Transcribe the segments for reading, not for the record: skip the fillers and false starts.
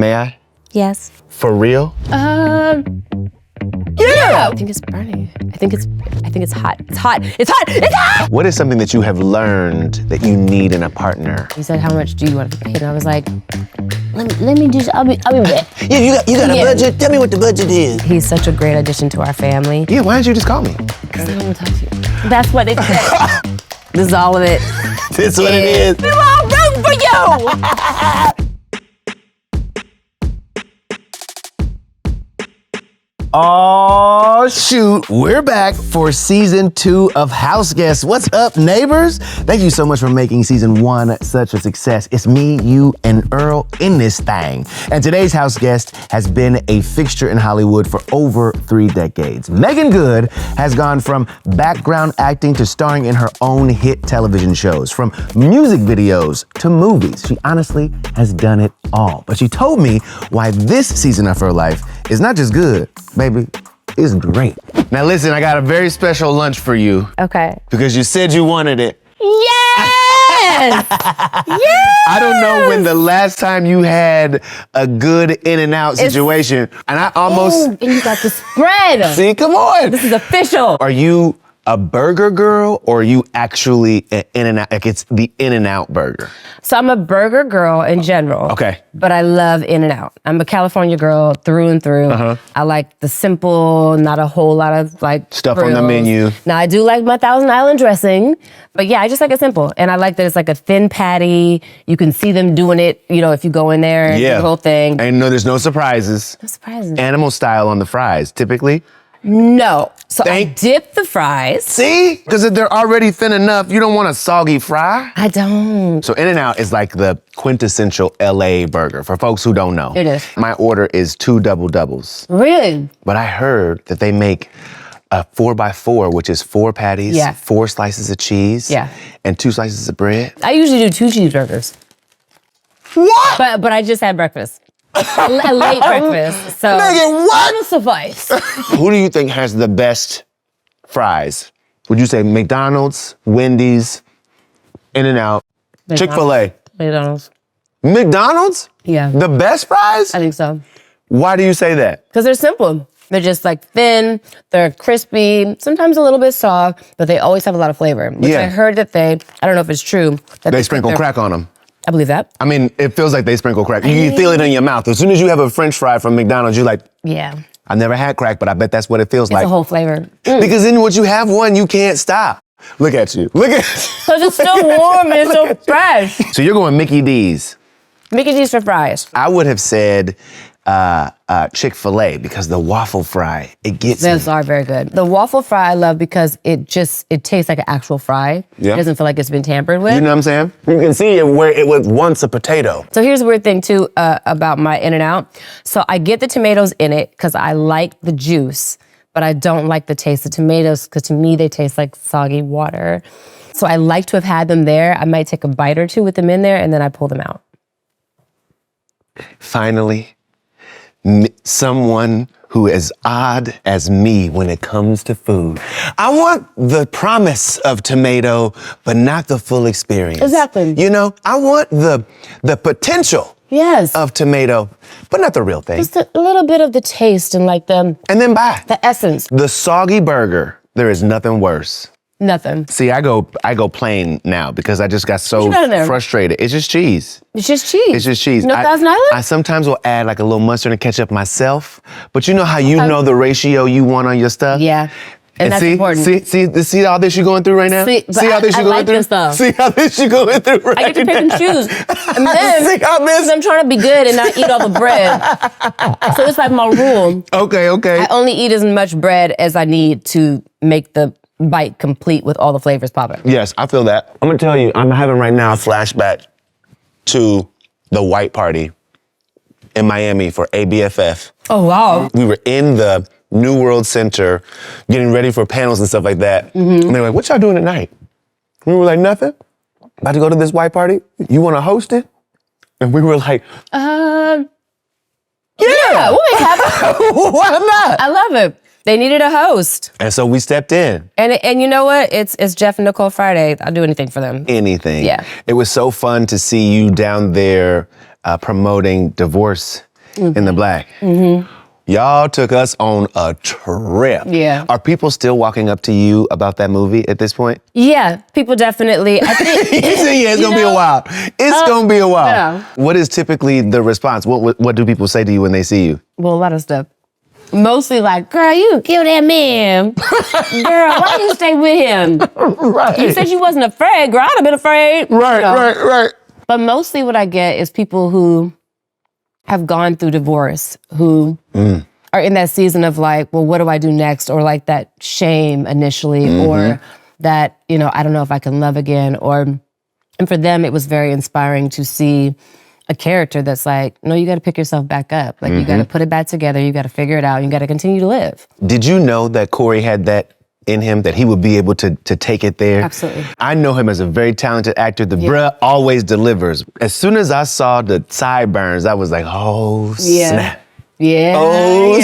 May I? Yes. For real? Yeah. I think it's burning. I think it's hot. It's hot. It's hot. It's hot. What is something that you have learned that you need in a partner? He said, "How much do you want to pay?" And I was like, "Let me just. I'll be back." Yeah, you got a budget? Tell me what the budget is. He's such a great addition to our family. Yeah, why didn't you just call me? Because I don't want to talk to you. That's what it said. This is all of it. This is what it is. We're all rooting for you. Oh, shoot. We're back for season 2 of House Guests. What's up, neighbors? Thank you so much for making season 1 such a success. It's me, you, and Earl in this thing. And today's house guest has been a fixture in Hollywood for over 3 decades. Meagan Good has gone from background acting to starring in her own hit television shows, from music videos to movies. She honestly has done it all. But she told me why this season of her life is not just good, baby, it's great. Now listen, I got a very special lunch for you. Okay. Because you said you wanted it. Yes! Yes! I don't know when the last time you had a good In-N-Out situation. And I almost... Ooh, and you got the spread. See, come on. This is official. Are you a burger girl or are you actually an In-N-Out, like it's the In-N-Out burger? So I'm a burger girl in general. Okay. But I love In-N-Out. I'm a California girl through and through. I like the simple, not a whole lot of like Stuff frills. on the menu. Now I do like my Thousand Island dressing, but yeah, I just like it simple. And I like that it's like a thin patty. You can see them doing it, you know, if you go in there and do the whole thing. And no, there's no surprises. No surprises. Animal style on the fries, typically. No. So I dip the fries. See? Because if they're already thin enough, you don't want a soggy fry. I don't. So In-N-Out is like the quintessential LA burger for folks who don't know. It is. My order is 2 double doubles. Really? But I heard that they make a 4x4, which is 4 patties, 4 slices of cheese, and 2 slices of bread. I usually do 2 cheeseburgers. What? But I just had breakfast. A late breakfast, so Meagan, what? It'll suffice. Who do you think has the best fries? Would you say McDonald's, Wendy's, In-N-Out, Chick-fil-A? McDonald's. McDonald's? Yeah. The best fries? I think so. Why do you say that? Because they're simple. They're just like thin, they're crispy, sometimes a little bit soft, but they always have a lot of flavor. Which I heard that I don't know if it's true. That they sprinkle crack on them. I believe that. I mean, it feels like they sprinkle crack. You can feel it in your mouth. As soon as you have a French fry from McDonald's, you're like, yeah. I've never had crack, but I bet that's what it feels like. It's a whole flavor. Because then once you have one, you can't stop. Look at you. Look at you. Because it's still warm and it's so fresh. So you're going Mickey D's. Mickey D's for fries. I would have said Chick-fil-A because the waffle fry, it gets Those are very good. The waffle fry I love because it tastes like an actual fry. Yeah. It doesn't feel like it's been tampered with. You know what I'm saying? You can see it where it was once a potato. So here's the weird thing too about my In-N-Out. So I get the tomatoes in it because I like the juice, but I don't like the taste of tomatoes because to me they taste like soggy water. So I like to have had them there. I might take a bite or two with them in there and then I pull them out. Finally, someone who is odd as me when it comes to food. I want the promise of tomato, but not the full experience. Exactly. You know, I want the potential of tomato, but not the real thing. Just a little bit of the taste and like the... And then buy. The essence. The soggy burger, there is nothing worse. Nothing. See, I go plain now because I just got so frustrated. It's just cheese. It's just cheese. It's just cheese. No Thousand Island? I sometimes will add like a little mustard and ketchup myself, but you know how you know the ratio you want on your stuff? Yeah. And that's see, important. See all this you're going through right now? See how this you're going through? See how this you're going through right now? I get to pick and choose. And then, because I'm trying to be good and not eat all the bread. So it's like my rule. Okay. I only eat as much bread as I need to make the bite complete with all the flavors popping. Yes, I feel that. I'm gonna tell you, I'm having right now a flashback to the white party in Miami for ABFF. Oh, wow. We were in the New World Center getting ready for panels and stuff like that. And they were like, what y'all doing tonight? We were like, nothing. About to go to this white party. You wanna host it? And we were like, yeah, we'll make it happen. Why not? I love it. They needed a host. And so we stepped in. And you know what? It's Jeff and Nicole Friday. I'll do anything for them. Anything. Yeah. It was so fun to see you down there promoting divorce in the black. Y'all took us on a trip. Yeah. Are people still walking up to you about that movie at this point? Yeah, people definitely. I think, Yeah, it's gonna be a while. It's gonna be a while. Yeah. What is typically the response? What do people say to you when they see you? Well, a lot of stuff. Mostly like, girl, you kill that man. Girl, why you stay with him? Right. You said you wasn't afraid. Girl, I'd have been afraid. Right. But mostly what I get is people who have gone through divorce, who are in that season of like, well, what do I do next? Or like that shame initially, or that, I don't know if I can love again. And for them, it was very inspiring to see a character that's like, no, you got to pick yourself back up. Like, you got to put it back together. You got to figure it out. You got to continue to live. Did you know that Corey had that in him, that he would be able to take it there? Absolutely. I know him as a very talented actor. The bruh always delivers. As soon as I saw the sideburns, I was like, oh, snap. Yeah. Oh,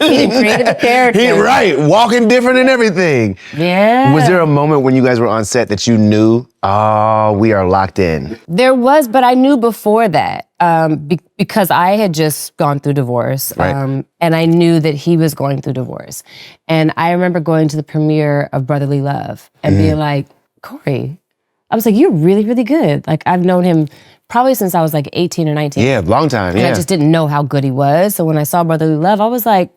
He created a character. Right, walking different and everything. Yeah. Was there a moment when you guys were on set that you knew, oh, we are locked in? There was, but I knew before that because I had just gone through divorce. Right. And I knew that he was going through divorce. And I remember going to the premiere of Brotherly Love and being like, Corey, I was like, you're really, really good. Like, I've known him probably since I was like 18 or 19. Yeah, long time, And I just didn't know how good he was. So when I saw Brotherly Love, I was like,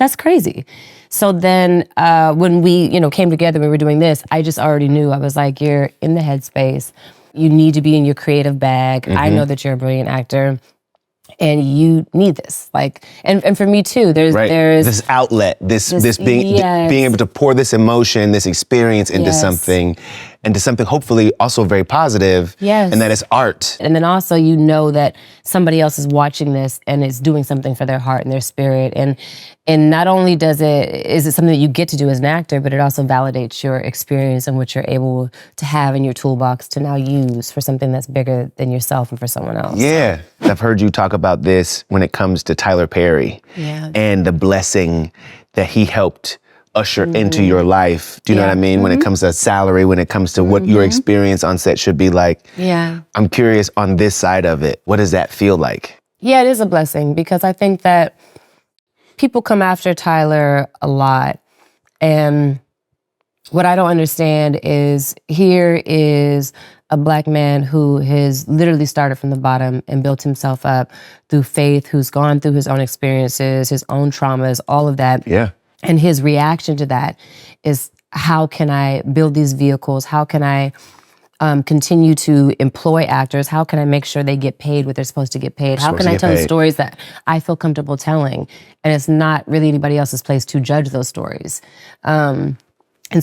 that's crazy. So then when we, came together, we were doing this, I just already knew. I was like, you're in the headspace. You need to be in your creative bag. I know that you're a brilliant actor. And you need this, like, and for me too. There's this outlet, this being able to pour this emotion, this experience into something hopefully also very positive. Yes. And that it's art. And then also that somebody else is watching this and it's doing something for their heart and their spirit. And not only is it something that you get to do as an actor, but it also validates your experience and what you're able to have in your toolbox to now use for something that's bigger than yourself and for someone else. Yeah. I've heard you talk about this when it comes to Tyler Perry and the blessing that he helped usher into your life. Do you know what I mean? When it comes to salary, when it comes to what your experience on set should be like. Yeah. I'm curious on this side of it. What does that feel like? Yeah, it is a blessing because I think that people come after Tyler a lot. And what I don't understand is here is a Black man who has literally started from the bottom and built himself up through faith, who's gone through his own experiences, his own traumas, all of that. Yeah. And his reaction to that is, how can I build these vehicles? How can I continue to employ actors? How can I make sure they get paid what they're supposed to get paid? How can I tell the stories that I feel comfortable telling? And it's not really anybody else's place to judge those stories. And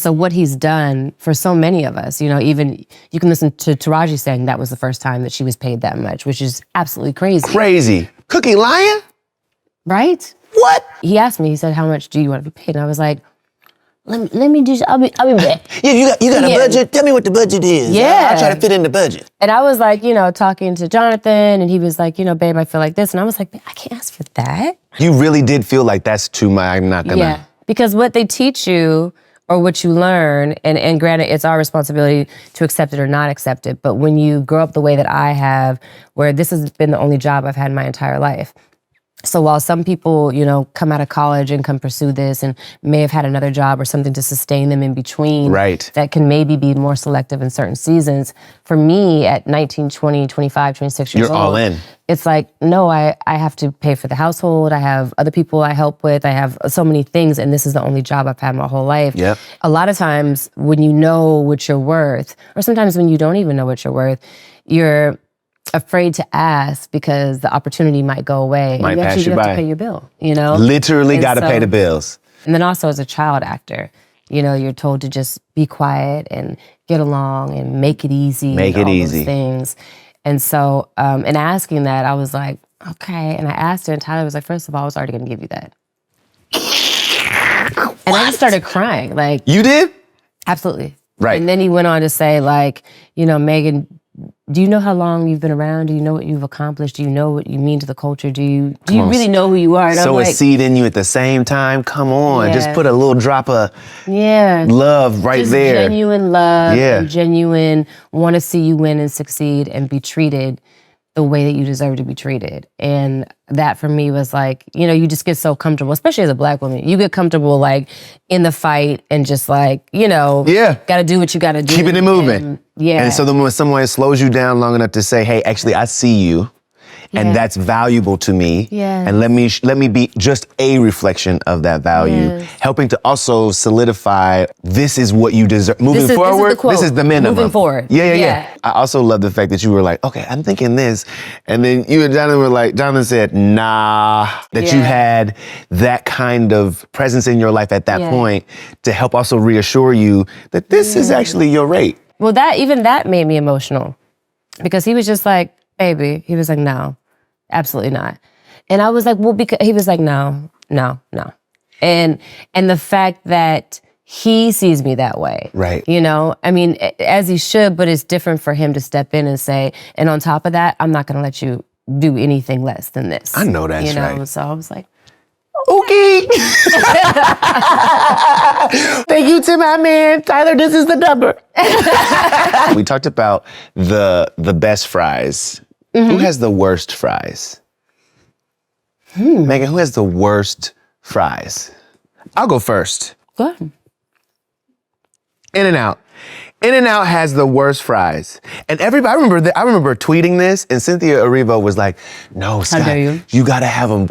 so what he's done for so many of us, even you can listen to Taraji saying that was the first time that she was paid that much, which is absolutely crazy. Crazy. Cookie lying? Right? What? He asked me, he said, how much do you want to be paid? And I was like, let me just, I'll be back. Yeah, you got a budget? Tell me what the budget is. Yeah. I'll try to fit in the budget. And I was like, talking to Jonathan, and he was like, babe, I feel like this. And I was like, I can't ask for that. You really did feel like that's too much. I'm not gonna. Yeah, because what they teach you or what you learn, and granted, it's our responsibility to accept it or not accept it, but when you grow up the way that I have, where this has been the only job I've had in my entire life. So while some people, come out of college and come pursue this and may have had another job or something to sustain them in between, right, that can maybe be more selective in certain seasons. For me, at 19, 20, 25, 26 years old, you're all in. It's like, no, I have to pay for the household. I have other people I help with. I have so many things, and this is the only job I've had my whole life. Yep. A lot of times when you know what you're worth, or sometimes when you don't even know what you're worth, you're afraid to ask because the opportunity might go away. Might and you pass actually you have by. to pay your bill, you know? Literally got to pay the bills. And then also as a child actor, you're told to just be quiet and get along and make it easy. Make it easy. Those things. And so, in asking that, I was like, okay. And I asked her, and Tyler was like, first of all, I was already going to give you that. And I just started crying. Like, you did? Absolutely. Right. And then he went on to say, like, Meagan, do you know how long you've been around? Do you know what you've accomplished? Do you know what you mean to the culture? Do you really know who you are? And sow I'm a like, seed in you at the same time? Come on, just put a little drop of love right just there. Genuine love and genuine want to see you win and succeed and be treated the way that you deserve to be treated. And that for me was like, you know, you just get so comfortable, especially as a Black woman. You get comfortable like in the fight and just like, you know, got to do what you got to do. Keeping it moving. And so then when someone slows you down long enough to say, hey, actually, I see you. And that's valuable to me. Yes. And let me be just a reflection of that value. Helping to also solidify, this is what you deserve. Moving forward, this is the minimum. Moving forward. Yeah. I also love the fact that you were like, okay, I'm thinking this. And then you and Jonathan were like, Jonathan said, nah, that you had that kind of presence in your life at that point to help also reassure you that this is actually your rate. Well, that made me emotional because he was just like, baby, he was like, no. Absolutely not. And I was like, well, because he was like, no. And the fact that he sees me that way. Right. You know, I mean, as he should, but it's different for him to step in and say, and on top of that, I'm not going to let you do anything less than this. I know that's right. So I was like, okay. Thank you to my man, Tyler. This is the number. We talked about the best fries. Who has the worst fries? Meagan, who has the worst fries? I'll go first. go ahead. In-N-Out. In-N-Out has the worst fries. And everybody, I remember tweeting this, and Cynthia Erivo was like, no, Scott, How dare you gotta have them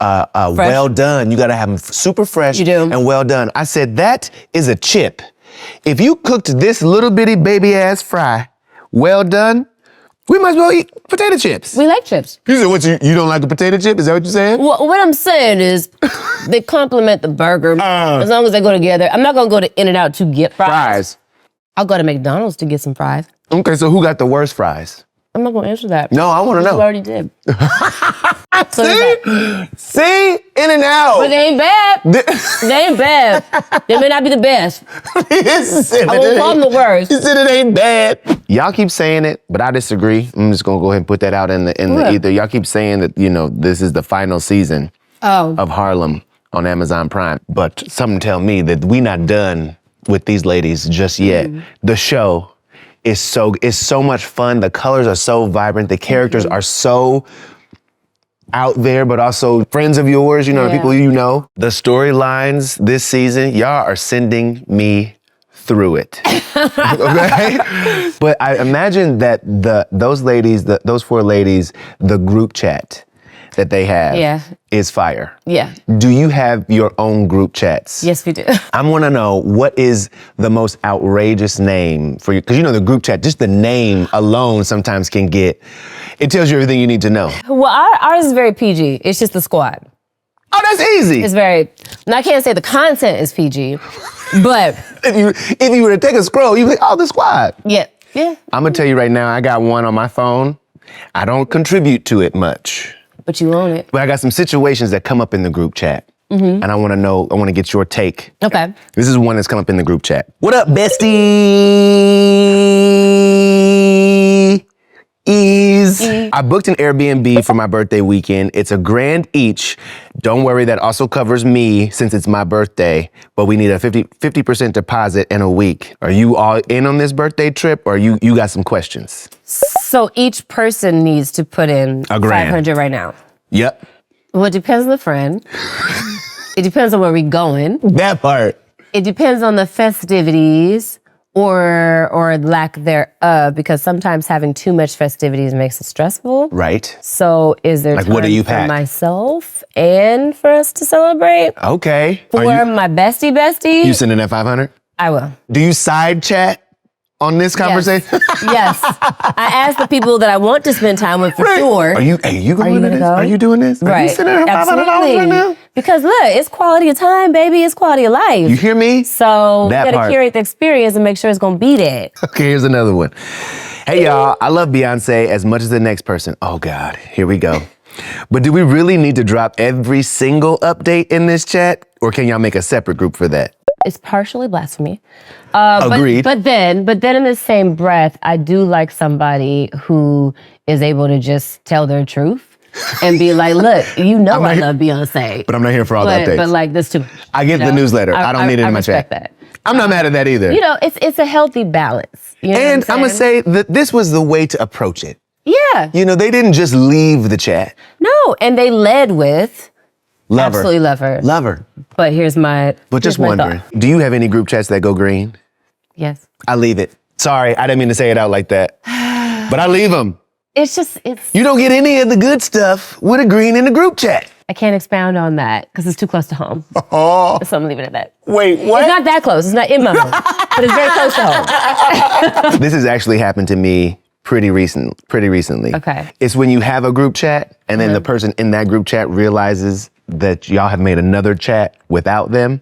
well done. You gotta have them super fresh You do. and well done. I said, that is a chip. If you cooked this little bitty baby ass fry well done, we might as well eat potato chips. We like chips. You said, what, you don't like a potato chip? Is that what you're saying? Well, what I'm saying is they complement the burger as long as they go together. I'm not gonna go to In-N-Out to get fries. I'll go to McDonald's to get some fries. Okay, so who got the worst fries? I'm not gonna answer that. No, I wanna know. You already did. So See? In-N-Out. but they ain't bad. They ain't bad. They may not be the best. I won't call them the worst. He said it ain't bad. Y'all keep saying it, but I disagree. I'm just gonna go ahead and put that out in the ether. Y'all keep saying that, you know, this is the final season of Harlem on Amazon Prime. But something tell me that we not done with these ladies just yet. The show is so much fun. The colors are so vibrant. The characters are so out there, but also friends of yours, you know, the people you know. The storylines this season, y'all are sending me through it. Okay? But I imagine that those four ladies, the group chat that they have is fire. Yeah. Do you have your own group chats? Yes, we do. I want to know, what is the most outrageous name for you? Because you know the group chat, just the name alone sometimes it tells you everything you need to know. Well, ours is very PG. It's just the squad. Oh, that's easy. It's very, and I can't say the content is PG, but. If you were to take a scroll, you'd be like, oh, the squad. Yeah. I'm going to tell you right now, I got one on my phone. I don't contribute to it much. But you own it. But I got some situations that come up in the group chat. And I want to get your take. Okay. This is one that's come up in the group chat. What up, bestie? I booked an Airbnb for my birthday weekend. It's $1,000 each. Don't worry, that also covers me since it's my birthday, but we need a 50% deposit in a week. Are you all in on this birthday trip, or you got some questions? So each person needs to put in $500 right now. Yep. Well, it depends on the friend. It depends on where we're going. That part. It depends on the festivities or lack thereof, because sometimes having too much festivities makes it stressful. Right. So is there time what do you for pack? myself and for us to celebrate? Okay. For my bestie? You sending that 500? I will. Do you side chat on this conversation? Yes. I ask the people that I want to spend time with for sure. Are you going to this? Go? Are you doing this? Are you sending her $500 right now? Because look, it's quality of time, baby. It's quality of life. You hear me? So you gotta curate the experience and make sure it's gonna be that. Okay, here's another one. Hey y'all, I love Beyonce as much as the next person. Oh God, here we go. But do we really need to drop every single update in this chat? Or can y'all make a separate group for that? It's partially blasphemy. Agreed. But then in the same breath, I do like somebody who is able to just tell their truth and be like, look, I love Beyonce. But I'm not here for all the updates. But like this too. I get the newsletter. I don't need it in my chat. That. I'm not mad at that either. You know, it's a healthy balance. You know and I'm going to say that this was the way to approach it. Yeah. You know, they didn't just leave the chat. No, and they led with Love her. absolutely love her. Love her. But here's my But just here's my wondering, thought. do you have any group chats that go green? Yes. I leave it. Sorry, I didn't mean to say it out like that. But I leave them. It's You don't get any of the good stuff with a green in the group chat. I can't expound on that because it's too close to home. Oh. So I'm leaving it at that. Wait, what? It's not that close. It's not in my home, but it's very close to home. This has actually happened to me pretty recently. Okay. It's when you have a group chat and then the person in that group chat realizes that y'all have made another chat without them.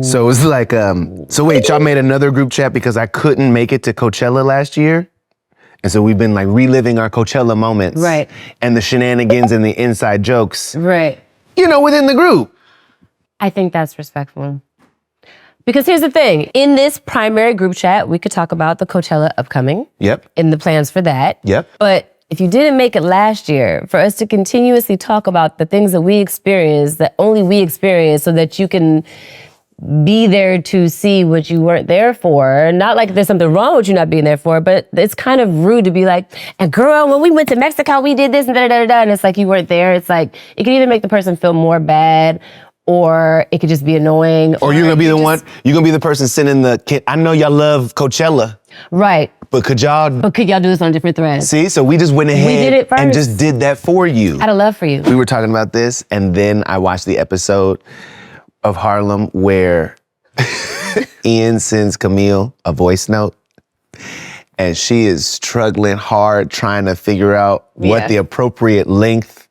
So it's like, so wait, y'all made another group chat because I couldn't make it to Coachella last year? And so we've been like reliving our Coachella moments. Right. And the shenanigans and the inside jokes, Right. you know, within the group. I think that's respectful. Because here's the thing. In this primary group chat, we could talk about the Coachella upcoming. Yep. And the plans for that. Yep. But if you didn't make it last year, for us to continuously talk about the things that we experienced, that only we experienced, so that you can be there to see what you weren't there for. Not like there's something wrong with you not being there for, but it's kind of rude to be like, and girl, when we went to Mexico, we did this and da-da-da-da, and it's like you weren't there. It's like, it can either make the person feel more bad, or it could just be annoying. Or you're gonna be the one, you're gonna be the person sending the kid, I know y'all love Coachella, Right. but could y'all do this on a different thread? see? So we just went ahead did it and first. just did that for you. Out of love for you. We were talking about this, and then I watched the episode of Harlem where Ian sends Camille a voice note, and she is struggling hard trying to figure out what the appropriate length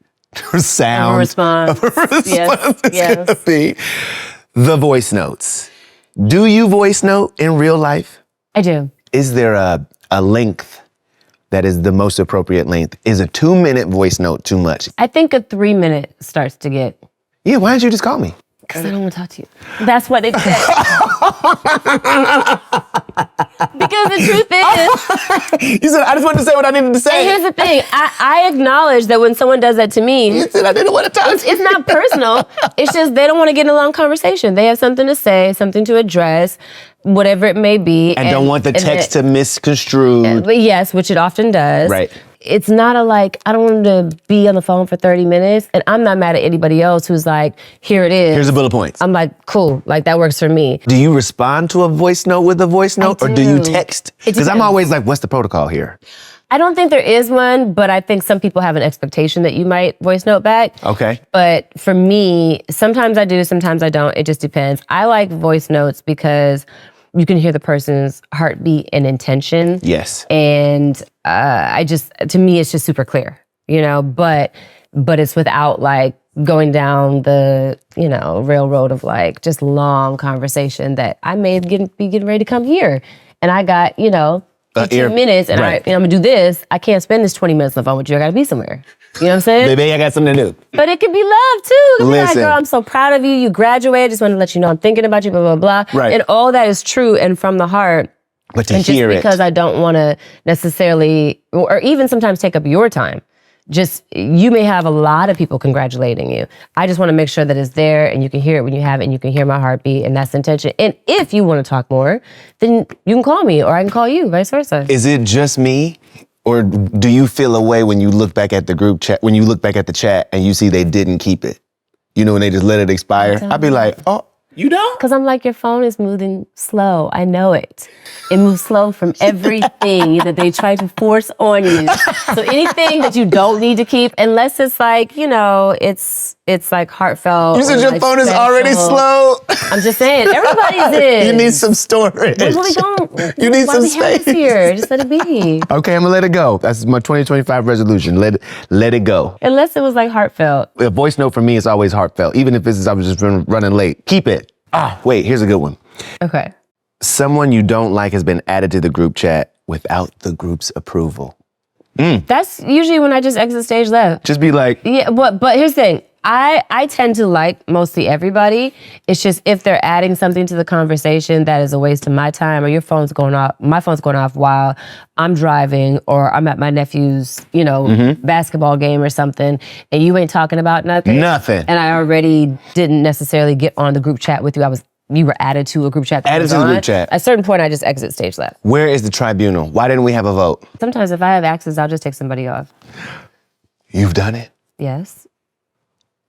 or sound Response. Yes. is gonna be. The voice notes. Do you voice note in real life? I do. Is there a length that is the most appropriate length? Is a 2-minute voice note too much? I think a 3-minute starts to get, Yeah, why don't you just call me? because I don't want to talk to you. That's what they said. Because the truth is, You said, I just wanted to say what I needed to and say. here's the thing, I acknowledge that when someone does that to me, You said I didn't want to talk. it's not personal. It's just they don't want to get in a long conversation. They have something to say, something to address, whatever it may be. And don't want the text to misconstrue. But yes, which it often does. Right. It's not a like, I don't want them to be on the phone for 30 minutes. And I'm not mad at anybody else who's like, here it is. Here's the bullet points. I'm like, cool, like that works for me. Do you respond to a voice note with a voice note, or do you do. text? It Because I'm depends. always like, what's the protocol here? I don't think there is one, but I think some people have an expectation that you might voice note back. Okay. But for me, sometimes I do, sometimes I don't. It just depends. I like voice notes because you can hear the person's heartbeat and intention. Yes. And to me, it's just super clear, you know, but it's without like going down the, you know, railroad of like just long conversation that I may be getting ready to come here. And I got, you know, 15 minutes and right. I'm gonna do this. I can't spend this 20 minutes on the phone with you. I gotta be somewhere. You know what I'm saying? Baby, I got something to do. But it could be love too. It could be like, Listen. girl, I'm so proud of you. You graduated. Just want to let you know I'm thinking about you, blah, blah, blah. Right. And all that is true and from the heart. But to And hear just because it. I don't want to necessarily, or even sometimes take up your time. Just, you may have a lot of people congratulating you. I just want to make sure that it's there and you can hear it when you have it and you can hear my heartbeat, and that's the intention. And if you want to talk more, then you can call me or I can call you, vice versa. Is it just me? Or do you feel a way when you look back at the group chat, when you look back at the chat and you see they didn't keep it? You know, when they just let it expire? I'd be like, oh, you don't? Because I'm like, your phone is moving slow. I know it. It moves slow from everything that they try to force on you. So anything that you don't need to keep, unless it's like, you know, it's like heartfelt. You said or, your like, phone is already special. slow. I'm just saying, everybody's is. You need some storage. Well, we don't. You need Why some we have space. this here? Just let it be. Okay, I'm gonna let it go. That's my 2025 resolution. Let it go. Unless it was like heartfelt. A voice note for me is always heartfelt, even if I was just running late. Keep it. Wait, here's a good one. Okay. Someone you don't like has been added to the group chat without the group's approval. That's usually when I just exit stage left. Just be like, Yeah, but here's the thing. I tend to like mostly everybody. It's just if they're adding something to the conversation that is a waste of my time, or your phone's going off, my phone's going off while I'm driving, or I'm at my nephew's, you know, basketball game or something, and you ain't talking about nothing. Nothing. And I already didn't necessarily get on the group chat with you. I was you were added to a group chat. Added to the group chat. At a certain point, I just exit stage left. Where is the tribunal? Why didn't we have a vote? Sometimes if I have access, I'll just take somebody off. You've done it? Yes.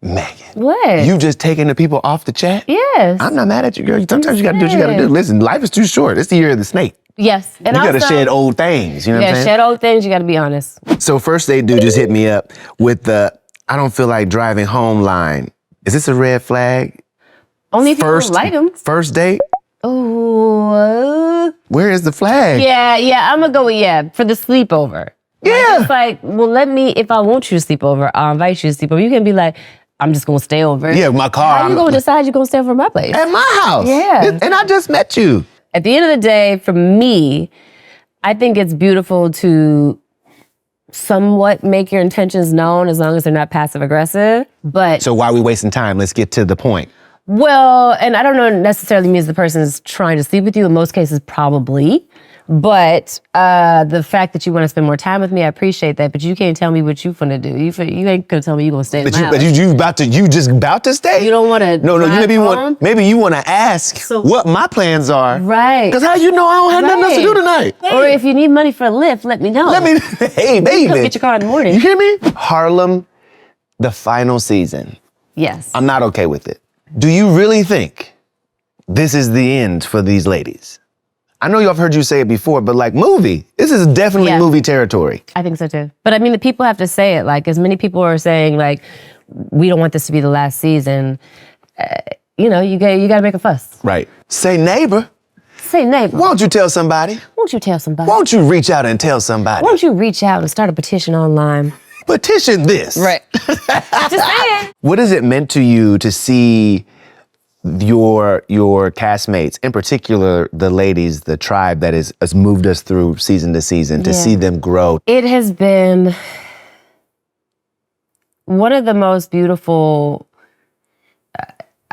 Megan. What? You just taking the people off the chat? Yes. I'm not mad at you, girl. Sometimes you gotta do what you gotta do. Listen, life is too short. It's the year of the snake. Yes. And you gotta also, shed old things, you know what I'm saying? shed old things, you gotta be honest. So first date dude just hit me up with the, I don't feel like driving home line. Is this a red flag? Only if you don't like them. First date? Oh. Where is the flag? Yeah, I'm gonna go with for the sleepover. Yeah. It's like, well, if I want you to sleep over, I'll invite you to sleep over. You can be like, I'm just gonna stay over. Yeah, my car. How you gonna decide you're gonna stay over at my place? At my house. Yeah. And I just met you. At the end of the day, for me, I think it's beautiful to somewhat make your intentions known as long as they're not passive aggressive. But So why are we wasting time? Let's get to the point. well, and I don't know necessarily means the person is trying to sleep with you. In most cases, probably. But the fact that you want to spend more time with me, I appreciate that. But you can't tell me what you finna do. You ain't gonna tell me you gonna stay in my house. But you just about to stay? You don't want to. No, maybe you want to ask what my plans are. Right. Because how you know I don't have nothing else to do tonight? Or if you need money for a lift, let me know. Hey, baby. Come get your car in the morning. You hear me? Harlem, the final season. Yes. I'm not okay with it. Do you really think this is the end for these ladies? I know I've heard you say it before, but like movie, this is definitely movie territory. I think so too. But I mean, the people have to say it. Like, as many people are saying, like, we don't want this to be the last season. You got to make a fuss. Right. Say neighbor. Say neighbor. Won't you tell somebody? Won't you tell somebody? Won't you reach out and tell somebody? Won't you reach out and start a petition online? Petition this. Right. Just saying. What has it meant to you to see your castmates, in particular the ladies, the tribe that has moved us through season to season, to see them grow? It has been one of the most beautiful.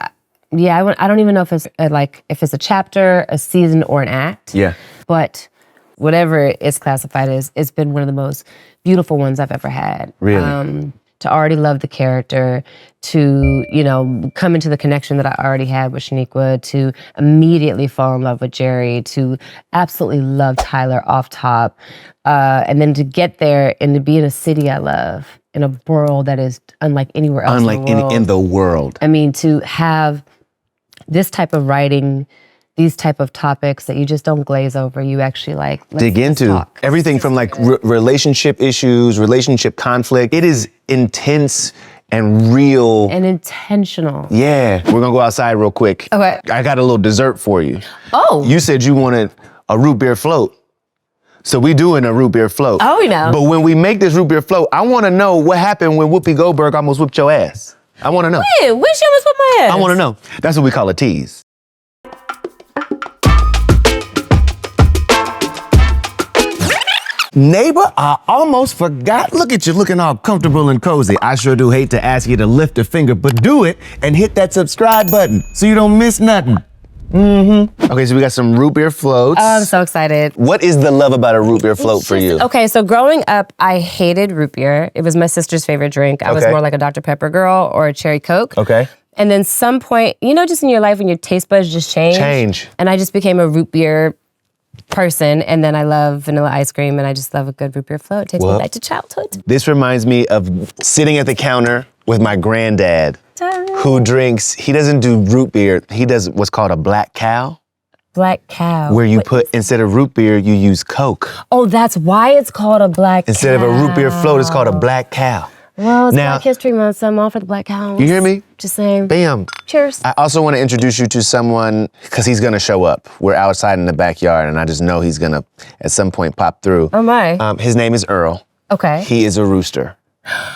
I don't even know if it's if it's a chapter, a season, or an act. Yeah. But whatever it's classified as, it's been one of the most beautiful ones I've ever had. Really? To already love the character, to, come into the connection that I already had with Shaniqua, to immediately fall in love with Jerry, to absolutely love Tyler off top, and then to get there and to be in a city I love, in a world that is unlike anywhere else in the world. I mean, to have this type of writing, these type of topics that you just don't glaze over, you actually dig into. Talk. Everything from relationship issues, relationship conflict. It is intense and real. And intentional. Yeah. We're gonna go outside real quick. Okay. I got a little dessert for you. Oh. You said you wanted a root beer float. So we doing a root beer float. Oh, we know. But when we make this root beer float, I wanna know what happened when Whoopi Goldberg almost whipped your ass. I wanna know. Yeah, when she almost whipped my ass? I wanna know. That's what we call a tease. Neighbor, I almost forgot. Look at you looking all comfortable and cozy. I sure do hate to ask you to lift a finger, but do it and hit that subscribe button so you don't miss nothing. Okay, so we got some root beer floats. Oh, I'm so excited. What is the love about a root beer float for you? Okay, so growing up, I hated root beer. It was my sister's favorite drink. I was more like a Dr. Pepper girl or a cherry Coke. Okay. And then some point, just in your life when your taste buds just change. And I just became a root beer person, and then I love vanilla ice cream, and I just love a good root beer float. It takes me back to childhood. This reminds me of sitting at the counter with my granddad, who drinks, he doesn't do root beer, he does what's called a black cow. Black cow. Where you instead of root beer, you use Coke. Oh, that's why it's called a black cow. Instead of a root beer float, it's called a black cow. Well, it's Black History Month, so I'm all for the black cows. You hear me? Just saying. Bam. Cheers. I also want to introduce you to someone, because he's going to show up. We're outside in the backyard, and I just know he's going to, at some point, pop through. Oh, my. His name is Earl. Okay. He is a rooster.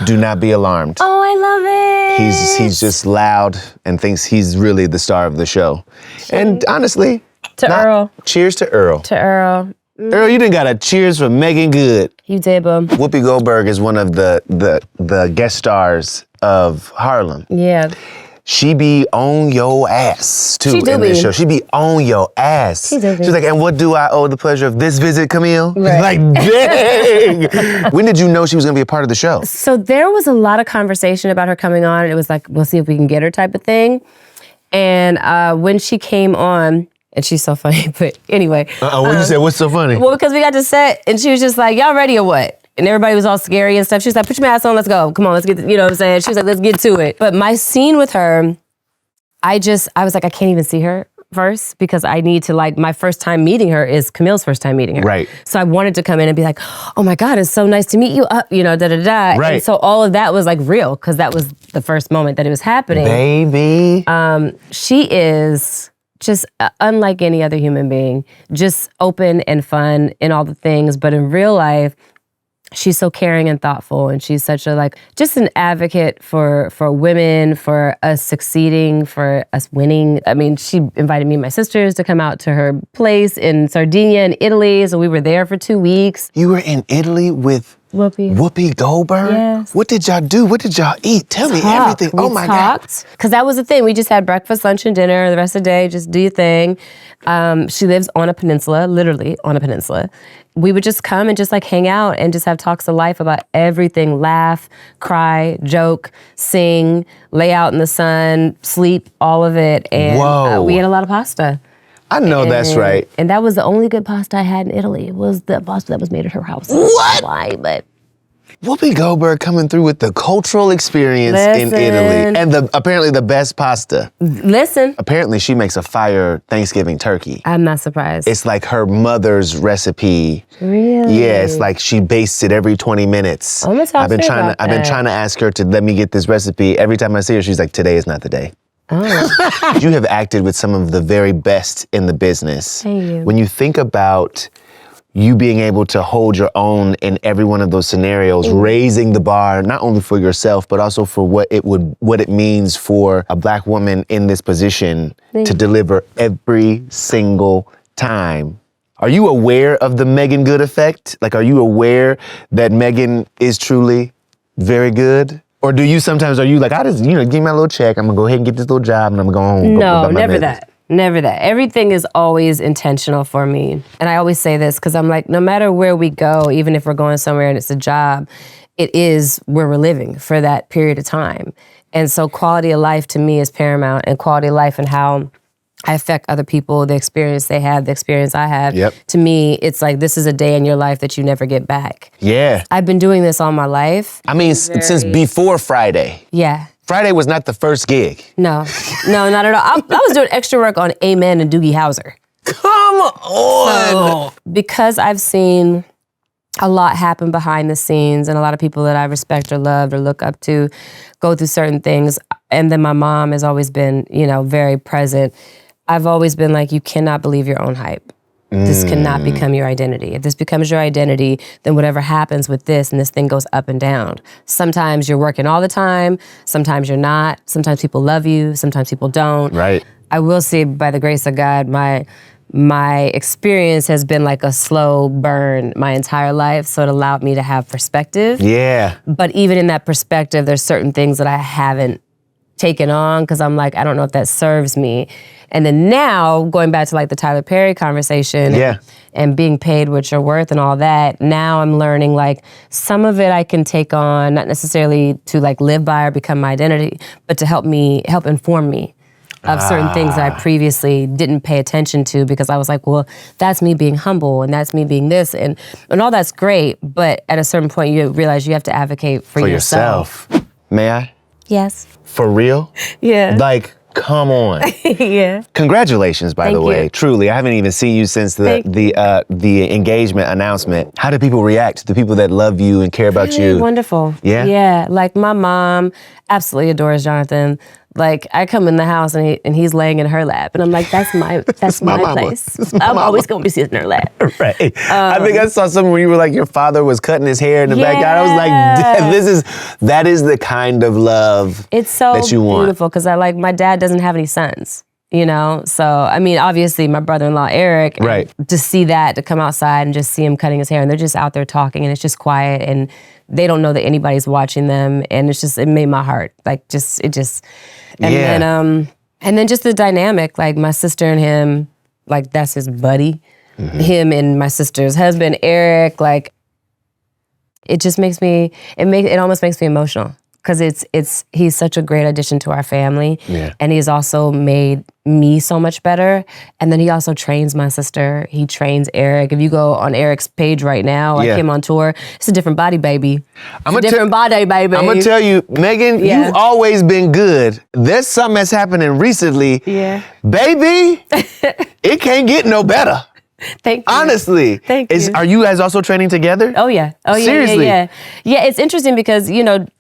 Do not be alarmed. Oh, I love it. He's just loud and thinks he's really the star of the show. And honestly... Earl. Cheers to Earl. To Earl. Earl, you done got a cheers from Meagan Good. You did, bum. Whoopi Goldberg is one of the guest stars of Harlem. Yeah. She be on your ass, too, in this show. She be on your ass. She's like, and what do I owe the pleasure of this visit, Camille? Right. Like, dang! When did you know she was gonna be a part of the show? So there was a lot of conversation about her coming on, and it was like, we'll see if we can get her type of thing. And when she came on, and she's so funny, but anyway. What you said, what's so funny? Well, because we got to set, and she was just like, y'all ready or what? And everybody was all scary and stuff. She was like, put your mask on, let's go. Come on, let's get, you know what I'm saying? She was like, let's get to it. But my scene with her, I was like, I can't even see her first because I need to my first time meeting her is Camille's first time meeting her. Right. So I wanted to come in and be like, oh my God, it's so nice to meet you, da-da-da. Right. And so all of that was like real because that was the first moment that it was happening. Baby. She is just unlike any other human being, just open and fun in all the things, but in real life, she's so caring and thoughtful, and she's such a just an advocate for women, for us succeeding, for us winning. I mean, she invited me and my sisters to come out to her place in Sardinia in Italy, so we were there for 2 weeks. You were in Italy with Whoopie Goldberg? Yes. What did y'all do? What did y'all eat? Tell me everything. Oh my God. Because that was the thing. We just had breakfast, lunch, and dinner. The rest of the day, just do your thing. She lives on a peninsula, literally on a peninsula. We would just come and just hang out and just have talks of life about everything. Laugh, cry, joke, sing, lay out in the sun, sleep, all of it. And we ate a lot of pasta. I know that's right. And that was the only good pasta I had in Italy. It was the pasta that was made at her house. What? Why? But Whoopi Goldberg coming through with the cultural experience in Italy. And apparently the best pasta. Listen. Apparently she makes a fire Thanksgiving turkey. I'm not surprised. It's like her mother's recipe. Really? Yeah, it's like she bastes it every 20 minutes. I've been trying to ask her to let me get this recipe. Every time I see her, she's like, today is not the day. Oh. You have acted with some of the very best in the business. Thank you. When you think about you being able to hold your own in every one of those scenarios, raising the bar, not only for yourself, but also for what it means for a Black woman in this position to deliver every single time. Are you aware of the Meagan Good effect? Are you aware that Meagan is truly very good? Or are you like, I just, give me my little check, I'm gonna go ahead and get this little job and I'm gonna go home. No, never that. Never that. Everything is always intentional for me. And I always say this because I'm like, no matter where we go, even if we're going somewhere and it's a job, it is where we're living for that period of time. And so quality of life to me is paramount, and quality of life and how I affect other people, the experience they have, the experience I have. Yep. To me, it's like this is a day in your life that you never get back. Yeah. I've been doing this all my life. I mean, since before Friday. Yeah. Friday was not the first gig. No, not at all. I was doing extra work on Amen and Doogie Howser. Come on. So, because I've seen a lot happen behind the scenes, and a lot of people that I respect or love or look up to go through certain things, and then my mom has always been, very present. I've always been like, you cannot believe your own hype. This cannot become your identity. If this becomes your identity, then whatever happens with this, and this thing goes up and down. Sometimes you're working all the time. Sometimes you're not. Sometimes people love you. Sometimes people don't. Right. I will say, by the grace of God, my experience has been like a slow burn my entire life, so it allowed me to have perspective. Yeah. But even in that perspective, there's certain things that I haven't taken on because I'm like, I don't know if that serves me. And then now, going back to the Tyler Perry conversation and being paid what you're worth and all that, now I'm learning some of it I can take on, not necessarily to live by or become my identity, but to help inform me of certain things that I previously didn't pay attention to because I was like, well, that's me being humble and that's me being this and all that's great, but at a certain point you realize you have to advocate for yourself. May I? Yes. For real? Yeah. Come on. Yeah. Congratulations, by the way. Truly, I haven't even seen you since the engagement announcement. How do people react? The people that love you and care about you? Wonderful. Yeah? Yeah. My mom absolutely adores Jonathan. I come in the house and he's laying in her lap, and I'm like, that's my place. I'm always gonna be sitting in her lap. Right. I think I saw something where you were your father was cutting his hair in the backyard. I was like, that is the kind of love it's so that you want. Beautiful because my dad doesn't have any sons. So I mean, obviously my brother-in-law Eric, right? To see that, to come outside and just see him cutting his hair, and they're just out there talking, and it's just quiet, and they don't know that anybody's watching them, and it made my heart and then just the dynamic, my sister and him, that's his buddy, him and my sister's husband Eric, it just makes me, it almost makes me emotional. because he's such a great addition to our family. Yeah. And he's also made me so much better. And then he also trains my sister. He trains Eric. If you go on Eric's page right now, like him on tour, it's a different body, baby. I'm gonna tell you, Meagan, you've always been good. There's something that's happening recently. Yeah. Baby, it can't get no better. Thank you. Honestly. Thank you. Are you guys also training together? Oh, yeah. Oh, yeah. Seriously? Yeah. It's interesting because,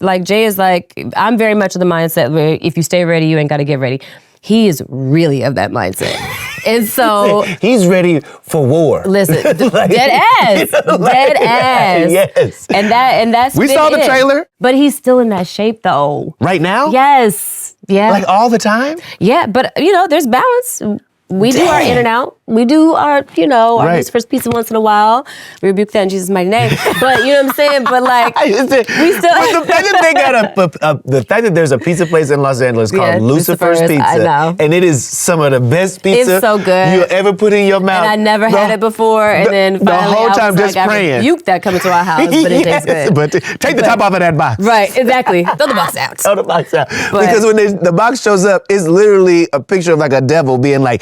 like Jay is like, I'm very much of the mindset where if you stay ready, you ain't got to get ready. He is really of that mindset. And so he's ready for war. Listen, dead ass. Dead ass. Yes. And that's we saw the trailer. But he's still in that shape though. Right now? Yes. Yeah. Like all the time? Yeah, but there's balance. We do our in and out. We do our, our first pizza once in a while. We rebuke that in Jesus' mighty name. But you know what I'm saying? But like, we still. The fact that they got the fact that there's a pizza place in Los Angeles called Lucifer's Pizza, I know. and it is some of the best pizza it's so good. you'll ever put in your mouth. And I never had it before, and then finally the whole time I was just like, praying. I rebuked that coming to our house, but it tastes good. But take the top off of that box. Right, exactly. Throw the box out. Throw the box out. Because when the box shows up, it's literally a picture of like a devil being like,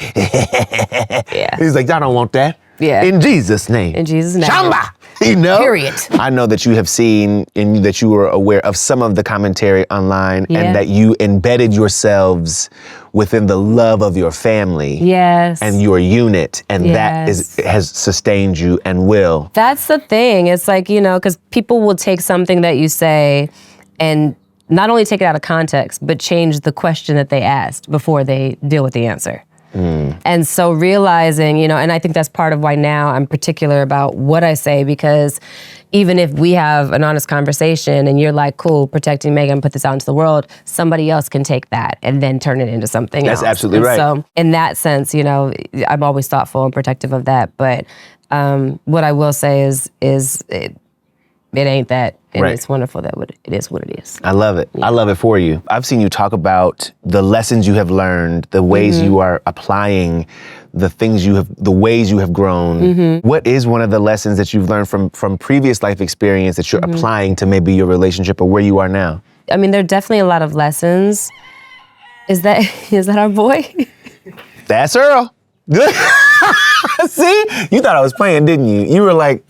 yeah. He's like, y'all don't want that. Yeah. In Jesus' name. In Jesus' name. Shamba! Period. I know that you have seen and that you were aware of some of the commentary online and that you embedded yourselves within the love of your family. Yes. And your unit. And that has sustained you and will. That's the thing. It's like, because people will take something that you say and not only take it out of context, but change the question that they asked before they deal with the answer. And so realizing, and I think that's part of why now I'm particular about what I say, because even if we have an honest conversation and you're like, cool, protecting Meagan, put this out into the world, somebody else can take that and then turn it into something else. That's absolutely right. So in that sense, I'm always thoughtful and protective of that. But what I will say is it ain't that. And it's wonderful that it is what it is. I love it. Yeah. I love it for you. I've seen you talk about the lessons you have learned, the ways you are applying the ways you have grown. What is one of the lessons that you've learned from previous life experience that you're applying to maybe your relationship or where you are now? I mean, there are definitely a lot of lessons. Is that our boy? That's Earl. See? You thought I was playing, didn't you? You were like,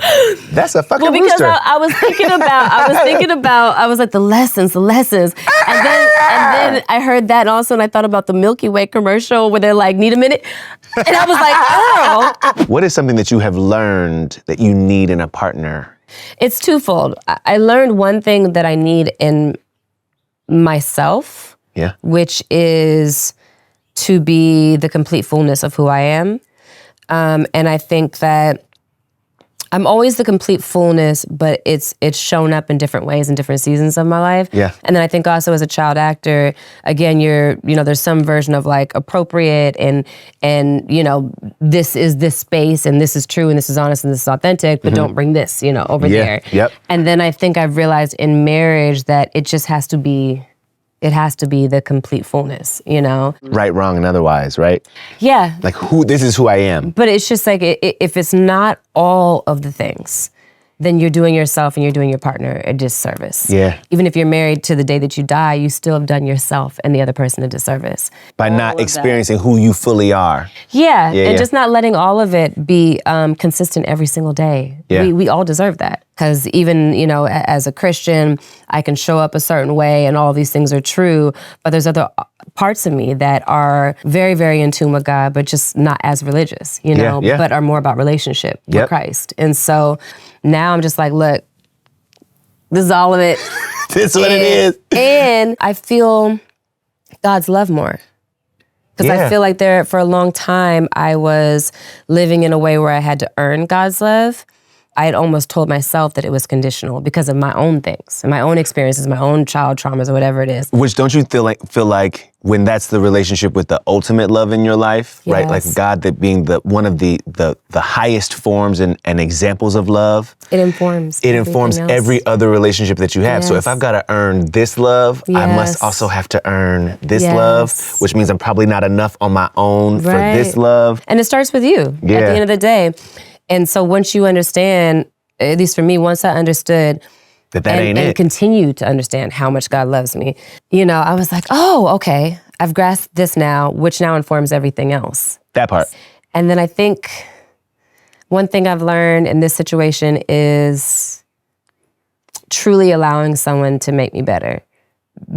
that's a fucking rooster. I was thinking about, I was like, the lessons. And then I heard that and all of a sudden I thought about the Milky Way commercial where they're like, need a minute? And I was like, Earl. What is something that you have learned that you need in a partner? It's twofold. I learned one thing that I need in myself, which is to be the complete fullness of who I am. And I think that I'm always the complete fullness, but it's shown up in different ways in different seasons of my life. Yeah. And then I think also as a child actor, again, there's some version of like appropriate and this is this space and this is true and this is honest and this is authentic, but don't bring this, over there. Yep. And then I think I've realized in marriage that it just has to be the complete fullness, Right, wrong, and otherwise, right? Yeah. Like this is who I am. But it's just like, if it's not all of the things, then you're doing yourself and you're doing your partner a disservice. Yeah. Even if you're married to the day that you die, you still have done yourself and the other person a disservice. By not experiencing who you fully are. Yeah, and just not letting all of it be consistent every single day. Yeah. We all deserve that. Because even, as a Christian, I can show up a certain way and all of these things are true, but there's other parts of me that are very, very in tune with God, but just not as religious, but are more about relationship with Christ. And so now I'm just like, look, this is all of it. This is what it is. And I feel God's love more. Because I feel like for a long time, I was living in a way where I had to earn God's love. I had almost told myself that it was conditional because of my own things and my own experiences, my own child traumas or whatever it is. Which don't you feel like when that's the relationship with the ultimate love in your life, right? Like God that being one of the highest forms and examples of love. It informs. It informs every other relationship that you have. So if I've got to earn this love, I must also have to earn this love, which means I'm probably not enough on my own for this love. And it starts with you at the end of the day. And so once you understand, at least for me, once I understood That ain't it. And continue to understand how much God loves me. You know, I was like, oh, okay, I've grasped this now, which now informs everything else. That part. And then I think one thing I've learned in this situation is truly allowing someone to make me better.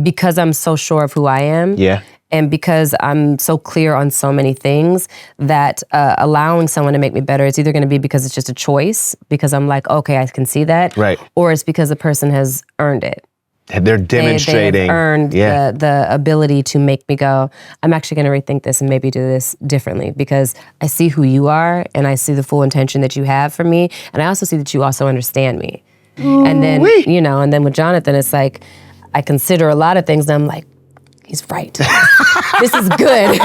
Because I'm so sure of who I am. Yeah. And because I'm so clear on so many things that allowing someone to make me better, it's either going to be because it's just a choice, because I'm like, okay, I can see that. Right. Or it's because the person has earned it. They're demonstrating. They've earned the ability to make me go, I'm actually going to rethink this and maybe do this differently, because I see who you are and I see the full intention that you have for me. And I also see that you also understand me. And then, you know, and then with Jonathan, it's like, I consider a lot of things and I'm like, he's right. This is good.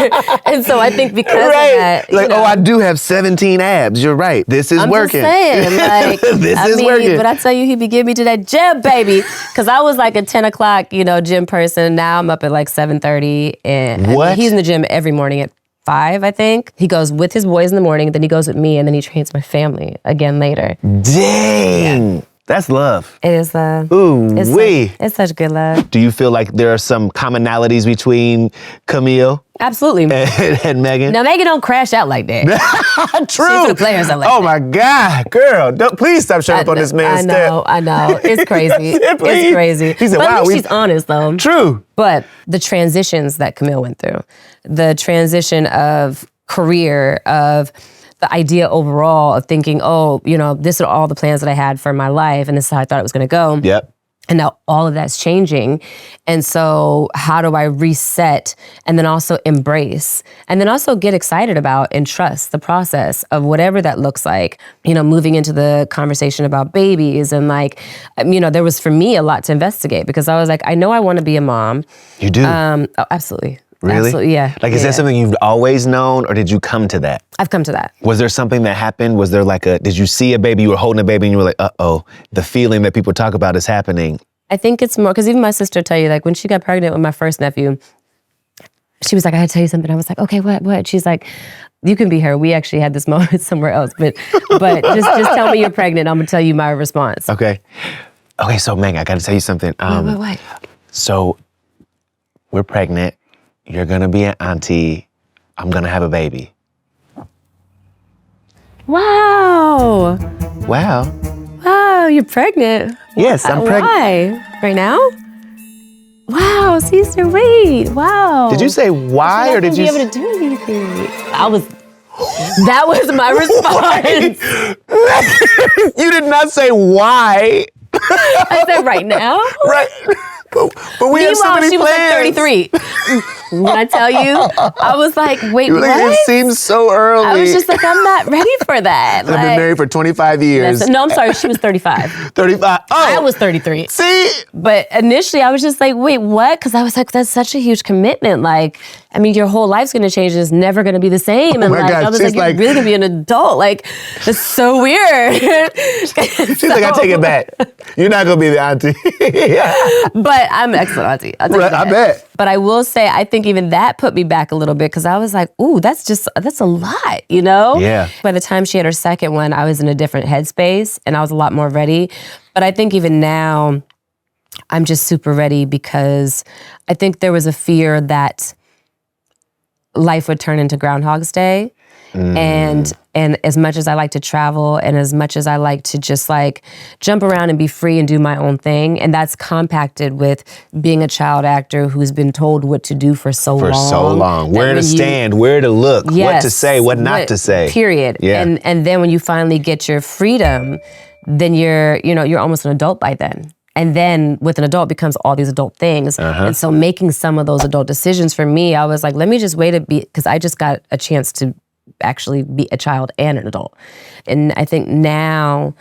And so I think because of that, like, I do have 17 abs. You're right. This is working. I'm just saying, like, this is working. But I tell you, he be getting me to that gym, baby. Because I was like a 10 o'clock, you know, gym person. Now I'm up at like 7:30. And What? He's in the gym every morning at 5, I think. He goes with his boys in the morning, then he goes with me, and then he trains my family again later. Dang. Yeah. That's love. It is love. Ooh, it's such good love. Do you feel like there are some commonalities between Camille? Absolutely. And Meagan? Now, Meagan don't crash out like that. True. She's gonna play herself like that. Oh my God, girl. Please stop showing up on this man's step. I know. It's crazy. It's crazy. He said, but wow. at least she's honest, though. True. But the transitions that Camille went through, the transition of career, of the idea overall of thinking, oh, you know, this are all the plans that I had for my life, and this is how I thought it was going to go. Yep. And now all of that's changing. And so how do I reset and then also embrace and then also get excited about and trust the process of whatever that looks like, you know, moving into the conversation about babies. And like, you know, there was for me a lot to investigate, because I was like, I know I want to be a mom. You do? Oh, absolutely. Really? Absolutely, yeah. Like, is that something you've always known, or did you come to that? I've come to that. Was there something that happened? Was there like did you see a baby, you were holding a baby and you were like, uh-oh, the feeling that people talk about is happening? I think it's more, because even my sister tell you, like when she got pregnant with my first nephew, she was like, I had to tell you something. I was like, okay, what? She's like, you can be her. We actually had this moment somewhere else, but just tell me you're pregnant. I'm gonna tell you my response. Okay, so Meg, I gotta tell you something. What? So we're pregnant. You're gonna be an auntie. I'm gonna have a baby. Wow. Wow, you're pregnant. Yes, I'm pregnant. Why? Right now? Wow, sister, wait. Wow. Did you say why, or did you? Be able to do anything. That was my response. You did not say why. I said right now. Right. But we have so many she plans. was like 33. When I tell you, I was like, wait, Like, what? it seems so early. I was just like, I'm not ready for that. I've been married for 25 years. No, I'm sorry, she was 35. 35. Oh. I was 33. See? But initially, I was just like, wait, what? Because I was like, that's such a huge commitment. Like, I mean, your whole life's going to change. It's never going to be the same. And my God, I was like, you're really going to be an adult. Like, it's so weird. She's like, I take it back. You're not going to be the auntie. But I'm an excellent auntie. I bet. But I will say, I think even that put me back a little bit, because I was like, ooh, that's a lot, you know? Yeah. By the time she had her second one, I was in a different headspace and I was a lot more ready. But I think even now, I'm just super ready, because I think there was a fear that life would turn into Groundhog's Day. And as much as I like to travel, and as much as I like to just like jump around and be free and do my own thing, and that's compacted with being a child actor who's been told what to do for so long. Where to stand, where to look, what to say, what not to say. Period. Yeah. And then when you finally get your freedom, then you're almost an adult by then. And then with an adult becomes all these adult things. And so making some of those adult decisions for me, I was like, let me just wait a bit, because I just got a chance to actually be a child and an adult. And I think now,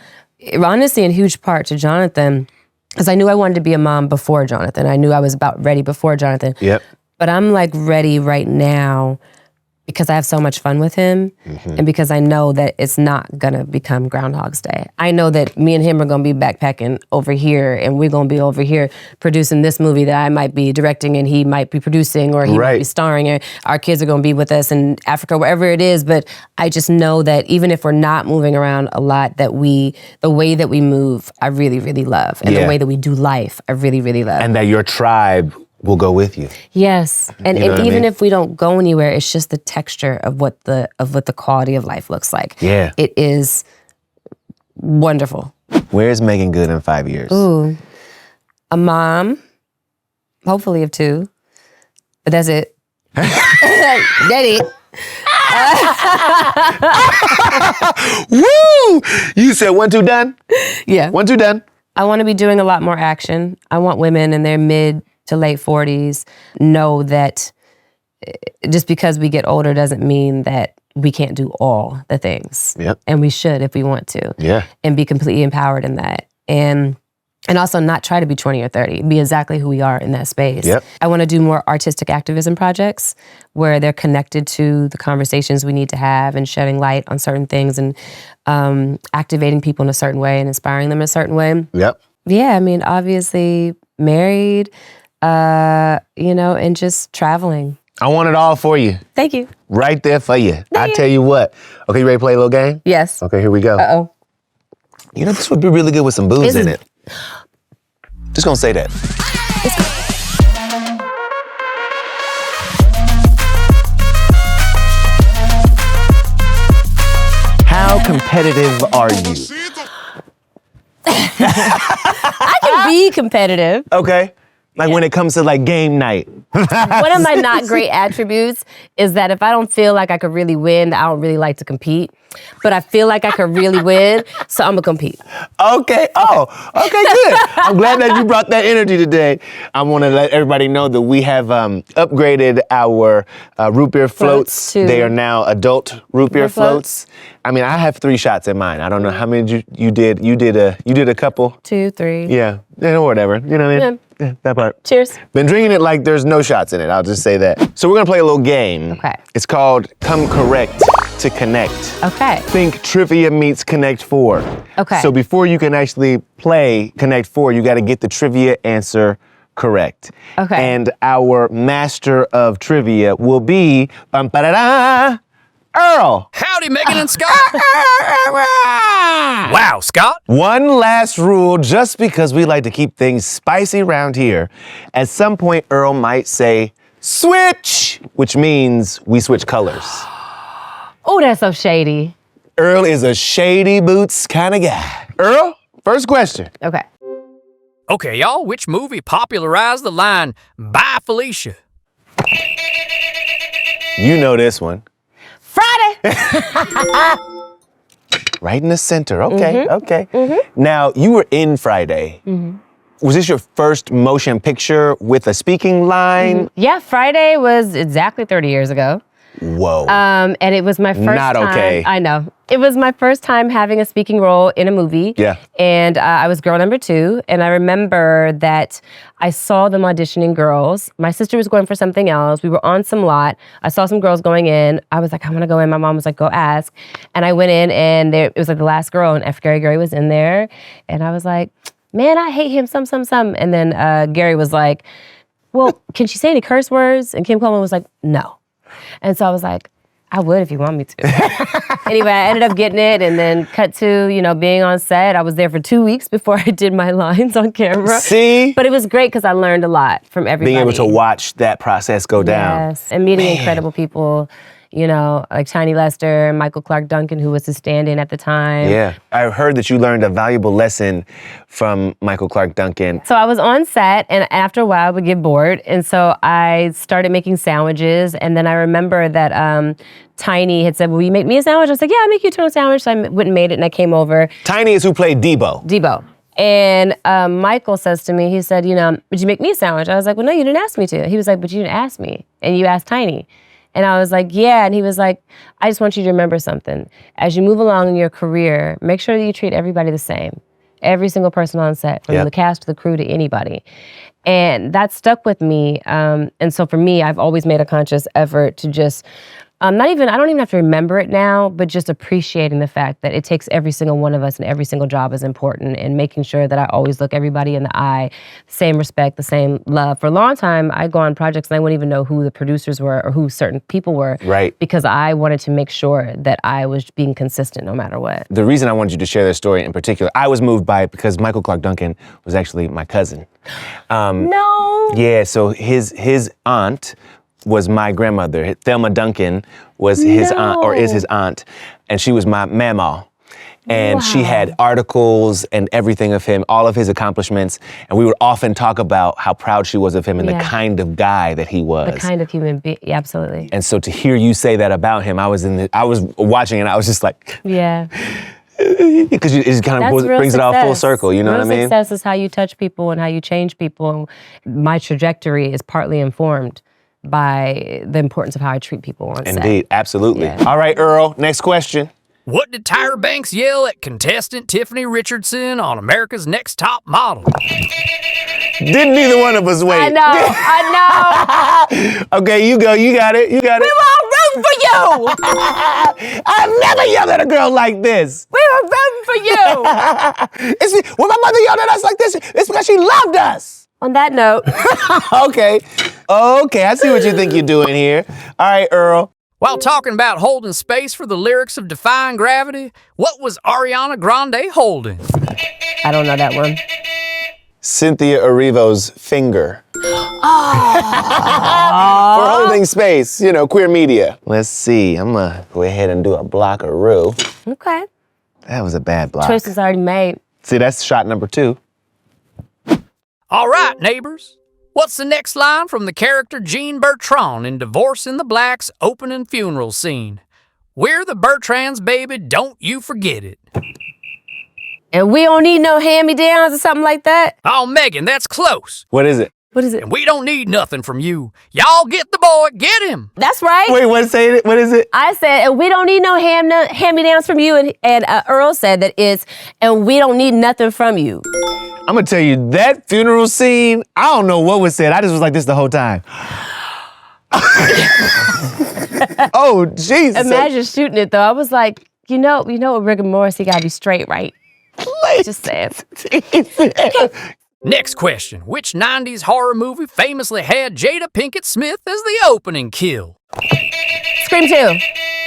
honestly, in huge part to Jonathan, because I knew I wanted to be a mom before Jonathan. I knew I was about ready before Jonathan. Yep. But I'm like ready right now because I have so much fun with him and because I know that it's not gonna become Groundhog's Day. I know that me and him are gonna be backpacking over here and we're gonna be over here producing this movie that I might be directing and he might be producing or he might be starring, and our kids are gonna be with us in Africa, wherever it is. But I just know that even if we're not moving around a lot, that the way that we move, I really, really love. And the way that we do life, I really, really love. And that your tribe will go with you. Yes, and, You know and what I even mean? if we don't go anywhere, it's just the texture of what the quality of life looks like. Yeah. It is wonderful. Where's Meagan Good in 5 years? Ooh, a mom, hopefully of 2, but that's it. That's it. Woo! You said 1, 2, done? Yeah. 1, 2, done. I want to be doing a lot more action. I want women in their mid to late 40s know that just because we get older doesn't mean that we can't do all the things. Yep. And we should if we want to. Yeah. And be completely empowered in that. And also not try to be 20 or 30, be exactly who we are in that space. Yep. I want to do more artistic activism projects where they're connected to the conversations we need to have and shedding light on certain things and activating people in a certain way and inspiring them in a certain way. Yep. Yeah, I mean, obviously married, and just traveling. I want it all for you. Thank you. Right there for you. I tell you what. Okay, you ready to play a little game? Yes. Okay, here we go. Uh-oh. You know, this would be really good with some booze in it. Just gonna say that. How competitive are you? I can be competitive. Okay. Like when it comes to like game night. One of my not great attributes is that if I don't feel like I could really win, I don't really like to compete. But I feel like I could really win, so I'm gonna compete. Okay. Oh, okay, good. I'm glad that you brought that energy today. I want to let everybody know that we have upgraded our root beer floats. to They are now adult root beer floats. floats. I mean, I have 3 shots in mine. I don't know how many you did. You did a couple. 2, 3. Yeah, or whatever. You know what I mean? Yeah, that part. Cheers. Been drinking it like there's no shots in it. I'll just say that. So we're gonna play a little game. Okay. It's called Come Correct to Connect. Okay. Think Trivia meets Connect 4. Okay. So before you can actually play Connect 4, you got to get the trivia answer correct. Okay. And our master of trivia will be Earl. Howdy, Megan and Scott. Wow, Scott. One last rule, just because we like to keep things spicy around here. At some point, Earl might say, switch, which means we switch colors. Oh, that's so shady. Earl is a shady boots kind of guy. Earl, first question. Okay. Okay, y'all, which movie popularized the line, "Bye, Felicia"? You know this one. Friday. Right in the center. Okay, okay. Now, you were in Friday. Was this your first motion picture with a speaking line? Yeah, Friday was exactly 30 years ago. Whoa. And it was my first Not time. okay. I know. It was my first time having a speaking role in a movie. Yeah. And I was girl number 2. And I remember that I saw them auditioning girls. My sister was going for something else. We were on some lot. I saw some girls going in. I was like, I want to go in. My mom was like, go ask. And I went in and it was like the last girl and F. Gary was in there. And I was like, man, I hate him, some. And then Gary was like, well, can she say any curse words? And Kim Coleman was like, no. And so I was like, I would if you want me to. Anyway, I ended up getting it and then cut to, being on set. I was there for 2 weeks before I did my lines on camera. See? But it was great because I learned a lot from everybody. Being able to watch that process go down. Yes, and meeting incredible people, like Tiny Lester, Michael Clark Duncan, who was his stand-in at the time. Yeah. I heard that you learned a valuable lesson from Michael Clark Duncan. So I was on set, and after a while, I would get bored. And so I started making sandwiches. And then I remember that Tiny had said, will you make me a sandwich? I was like, yeah, I'll make you a sandwich. So I went and made it, and I came over. Tiny is who played Debo. And Michael says to me, he said, would you make me a sandwich? I was like, well, no, you didn't ask me to. He was like, but you didn't ask me, and you asked Tiny. And I was like, yeah. And he was like, I just want you to remember something. As you move along in your career, make sure that you treat everybody the same. Every single person on set, from the cast to the crew to anybody. And that stuck with me. And so for me, I've always made a conscious effort to just I don't even have to remember it now, but just appreciating the fact that it takes every single one of us and every single job is important, and making sure that I always look everybody in the eye, same respect, the same love. For a long time, I'd go on projects and I wouldn't even know who the producers were or who certain people were. Right. Because I wanted to make sure that I was being consistent no matter what. The reason I wanted you to share this story in particular, I was moved by it because Michael Clark Duncan was actually my cousin. No. Yeah, so his aunt was my grandmother. Thelma Duncan was his aunt, or is his aunt, and she was my mama. And she had articles and everything of him, all of his accomplishments, and we would often talk about how proud she was of him and the kind of guy that he was. The kind of human being, absolutely. And so to hear you say that about him, I was watching and I was just like, yeah. Because it kind of brings it all full circle, you know what I mean? Success is how you touch people and how you change people. And my trajectory is partly informed by the importance of how I treat people on set. Indeed, absolutely. Yeah. All right, Earl, next question. What did Tyra Banks yell at contestant Tiffany Richardson on America's Next Top Model? Didn't neither one of us wait. I know. Okay, you go. You got it. We were all rooting for you. I've never yelled at a girl like this. We were rooting for you. When my mother yelled at us like this, it's because she loved us. On that note. Okay, I see what you think you're doing here. All right, Earl. While talking about holding space for the lyrics of Defying Gravity, what was Ariana Grande holding? I don't know that one. Cynthia Erivo's finger. For holding space, queer media. Let's see, I'm gonna go ahead and do a blockaroo. Okay. That was a bad block. Choice is already made. See, that's shot number 2. All right, neighbors. What's the next line from the character Jean Bertrand in Divorce in the Black's opening funeral scene? We're the Bertrands, baby, don't you forget it. And we don't need no hand-me-downs or something like that? Oh, Megan, that's close. What is it? What is it? And we don't need nothing from you. Y'all get the boy, get him. That's right. Wait, what is it? I said, and we don't need no hand-me-downs from you. And Earl said that it's, and we don't need nothing from you. I'm gonna tell you, that funeral scene, I don't know what was said. I just was like this the whole time. Oh, Jesus. Imagine shooting it, though. I was like, you know what, rigor mortis, he gotta be straight, right? Just saying. Next question. Which 90s horror movie famously had Jada Pinkett Smith as the opening kill? Scream 2.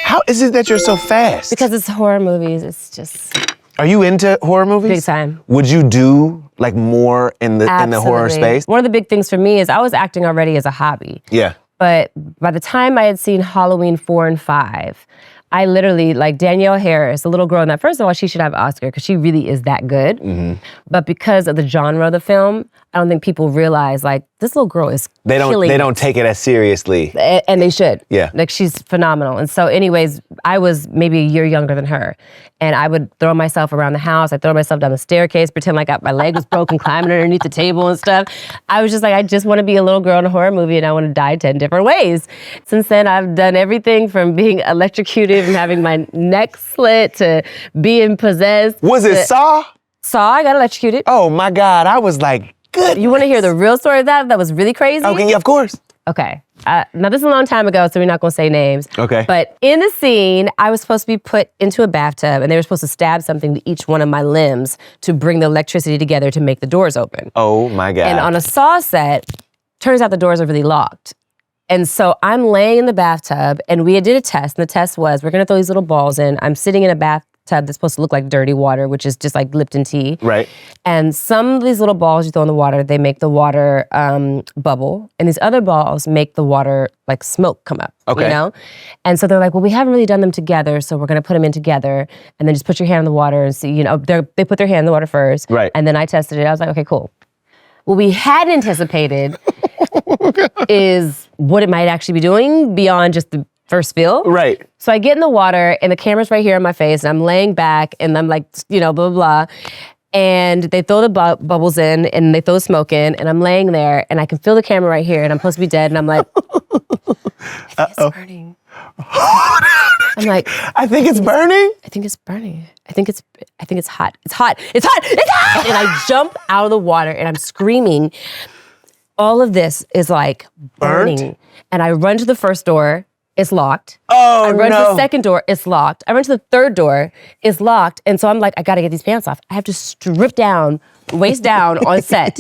How is it that you're so fast? Because it's horror movies. It's just... Are you into horror movies? Big time. Would you do more in the horror space? One of the big things for me is I was acting already as a hobby. Yeah. But by the time I had seen Halloween 4 and 5, I literally, Danielle Harris, the little girl in that, first of all, she should have an Oscar because she really is that good. Mm-hmm. But because of the genre of the film, I don't think people realize, this little girl is killing They don't take it as seriously. And they should. Yeah. She's phenomenal. And so anyways, I was maybe a year younger than her. And I would throw myself around the house. I'd throw myself down the staircase, pretend like my leg was broken, climbing underneath the table and stuff. I was just I just want to be a little girl in a horror movie and I want to die 10 different ways. Since then, I've done everything from being electrocuted and having my neck slit to being possessed. Was it Saw? Saw, I got electrocuted. Oh my God, I was like, good. You want to hear the real story of that? That was really crazy? Okay, yeah, of course. Okay. Now, this is a long time ago, so we're not going to say names. Okay. But in the scene, I was supposed to be put into a bathtub, and they were supposed to stab something to each one of my limbs to bring the electricity together to make the doors open. Oh, my God. And on a Saw set, turns out the doors are really locked. And so I'm laying in the bathtub, and we did a test, and the test was, we're going to throw these little balls in. I'm sitting in a bathtub that's supposed to look like dirty water, which is just like Lipton tea. Right. And some of these little balls you throw in the water, they make the water bubble. And these other balls make the water like smoke come up, okay. And so they're like, well, we haven't really done them together, so we're going to put them in together. And then just put your hand in the water and see, they put their hand in the water first. Right. And then I tested it. I was like, okay, cool. What we hadn't anticipated is what it might actually be doing beyond just the first feel. Right. So I get in the water and the camera's right here on my face and I'm laying back and I'm like, blah, blah, blah. And they throw the bubbles in and they throw the smoke in and I'm laying there and I can feel the camera right here and I'm supposed to be dead and I'm like, I think it's burning. I'm like, I think it's burning? I think it's burning. I think it's hot. It's hot. It's hot. It's hot. And I jump out of the water and I'm screaming. All of this is like burning. Burnt? And I run to the first door it's locked. Oh, I run to no. the second door, it's locked. I run to the third door, it's locked. And so I'm like, I gotta get these pants off. I have to strip down, waist down on set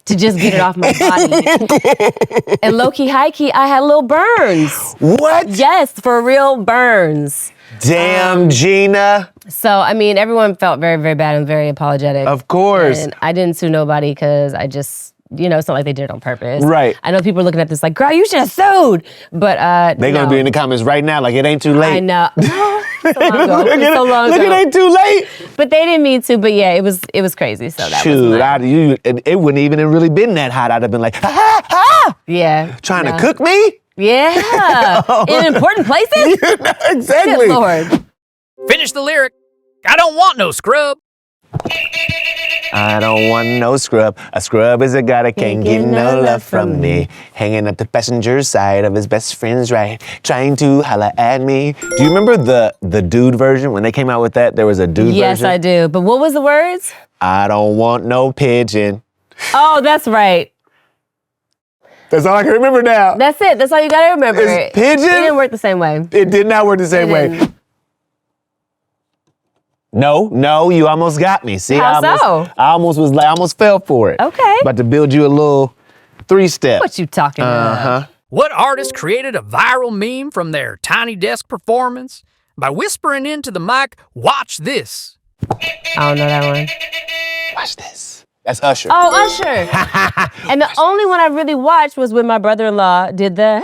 to just get it off my body. And low-key, high-key, I had little burns. What? Yes, for real burns. Damn, Gina. So, I mean, everyone felt very, very bad and very apologetic. Of course. And I didn't sue nobody because I just, you know, it's not like they did it on purpose. Right. I know people are looking at this like, girl, you should have sued. But They're going to be in the comments right now like it ain't too late. I know. So long ago. Look, So long look, ago. it ain't too late. But they didn't mean to. But yeah, it was crazy. So that Shoot, was mine. it wouldn't even have really been that hot. I'd have been like, ha, ha, ha. Yeah. Trying no. to cook me? Yeah. In important places? Exactly. Good Lord. Finish the lyric. I don't want no scrub. I don't want no scrub. A scrub is a guy that can't get no love from me. Hanging up the passenger side of his best friend's right, trying to holla at me. Do you remember the dude version? When they came out with that, there was a dude version? Yes, I do. But what was the words? I don't want no pigeon. Oh, that's right. That's all I can remember now. That's it. That's all you got to remember. It's pigeon? It didn't work the same way. It did not work the same It way. didn't. No, you almost got me. See, How so? I almost fell for it. Okay. About to build you a little 3-step. What you talking about? Uh-huh. What artist created a viral meme from their tiny desk performance by whispering into the mic, "Watch this"? I don't know that one. Watch this. That's Usher. Oh, Usher. And the only one I really watched was when my brother-in-law did the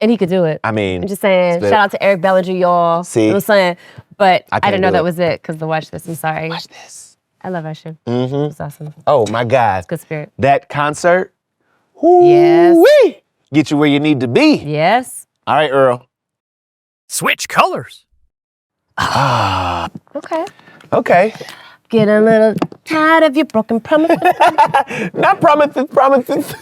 and he could do it. I mean, I'm just saying, it's shout out to Eric Bellinger, y'all. See? You know what I'm saying? But I can't didn't know do that it. was it because the Watch This, I'm sorry. Watch this. I love Usher. Mm-hmm. It was awesome. Oh my God. Good spirit. That concert. Yes. Woo-wee, get you where you need to be. Yes. All right, Earl. Switch colors. Okay. Okay. Get a little tired of your broken promises. Not promises.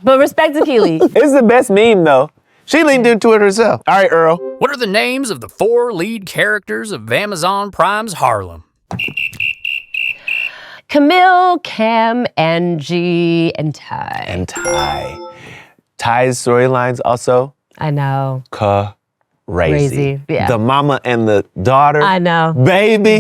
But respect to Keely. It's the best meme though. She leaned into it herself. All right, Earl. What are the names of the 4 lead characters of Amazon Prime's Harlem? Camille, Cam, Angie, and Ty. And Ty. Ty's storylines also I know. crazy. Crazy, yeah. The mama and the daughter. I know. Baby.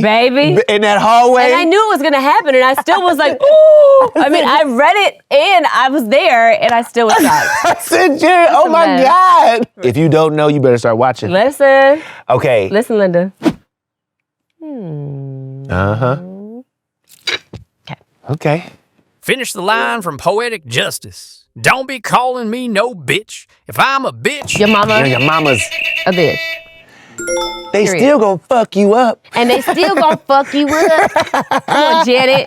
In that hallway. And I knew it was gonna happen, and I still was like, ooh. I mean, I read it, and I was there, and I still was shocked. I said, Jerry, oh my Man. God. If you don't know, you better start watching. Listen, Okay. Linda. Uh-huh. Okay. Finish the line from Poetic Justice. Don't be calling me no bitch. If I'm a bitch, Your mama, Your mama's, a bitch. they Period. still gonna fuck you up. And they still gonna fuck you up. Come on, Janet.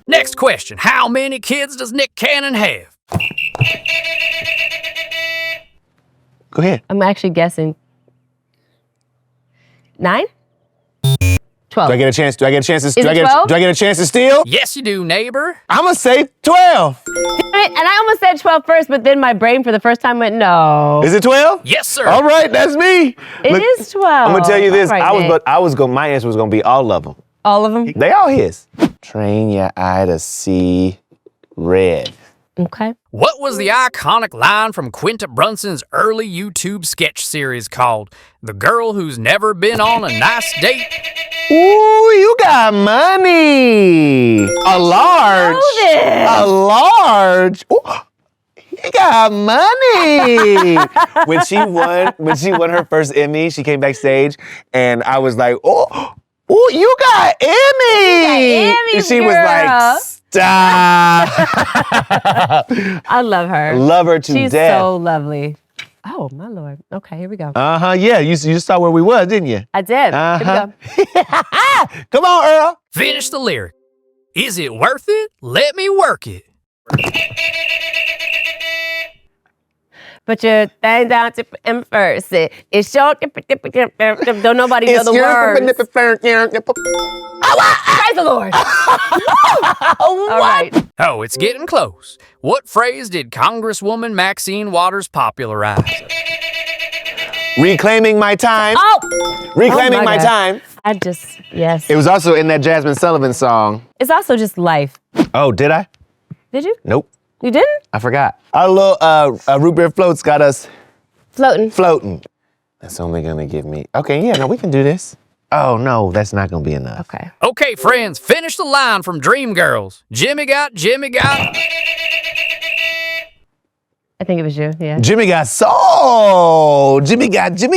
Next question. How many kids does Nick Cannon have? Go ahead. I'm actually guessing 9? 12. Do I get a chance? Do I get a chance to? it 12? Do I get a chance to steal? Yes, you do, neighbor. I'm gonna say 12. And I almost said 12 first, but then my brain for the first time went, no. Is it 12? Yes, sir. All right, that's me. It is 12. I'm gonna tell you this. All right, Nick. My answer was gonna be all of them. All of them? They all his. Train your eye to see red. Okay. What was the iconic line from Quinta Brunson's early YouTube sketch series called "The Girl Who's Never Been on a Nice Date"? Ooh, you got money. A large. A large. Ooh, you got money. when she won her first Emmy, she came backstage and I was like, oh, you got Emmy. Emmy, and she girl. was like, stop. I love her. Love her to She's death. so lovely. Oh, my Lord. Okay, here we go. Uh-huh, yeah, you saw where we was, didn't you? I did. Uh-huh. Here we go. Come on, Earl. Finish the lyric. Is it worth it? Let me work it. Put your thing down to and first. It's short. Don't nobody know the words. Praise the Lord. All right. Oh, it's getting close. What phrase did Congresswoman Maxine Waters popularize? Reclaiming my time. Oh. Reclaiming Oh my God. time. Yes. It was also in that Jasmine Sullivan song. It's also just life. Oh, did I? Did you? Nope. You didn't? I forgot. Our little root beer floats got us floating. That's only gonna give me, okay, yeah, no, we can do this. Oh no, that's not gonna be enough. Okay. Okay, friends, finish the line from Dreamgirls. Jimmy got. I think it was you, yeah. Jimmy got soul. Jimmy got soul.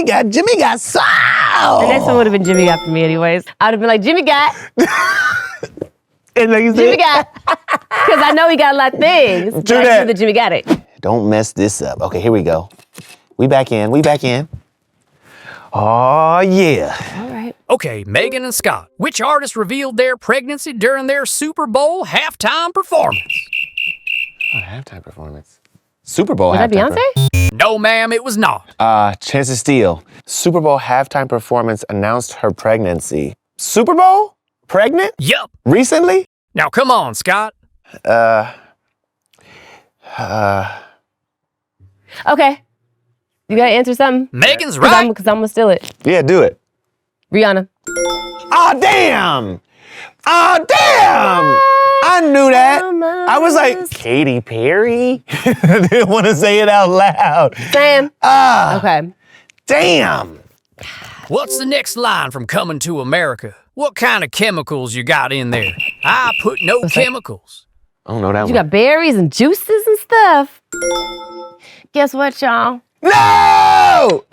The next one would have been Jimmy got for me anyways. I would have been like, Jimmy got. And like you Jimmy said, got. Because I know he got a lot of things. Do but I that. knew that Jimmy got it. don't mess this up. Okay, here we go. We back in. Oh yeah. All right. Okay, Megan and Scott, which artist revealed their pregnancy during their Super Bowl halftime performance? Oh, halftime performance. Super Bowl Was that halftime. Beyonce? No, ma'am, it was not. Chance of Steel. Super Bowl halftime performance announced her pregnancy. Super Bowl? Pregnant? Yup. Recently? Now come on, Scott. Okay. You gotta answer something. Megan's right. Because I'm gonna steal it. Yeah, do it. Rihanna. Oh, damn! I knew that. I was like, Katy Perry? I didn't want to say it out loud. Sam. Okay. Damn. What's the next line from Coming to America? What kind of chemicals you got in there? I put no chemicals. I don't know that You one. got berries and juices and stuff. Guess what, y'all? No!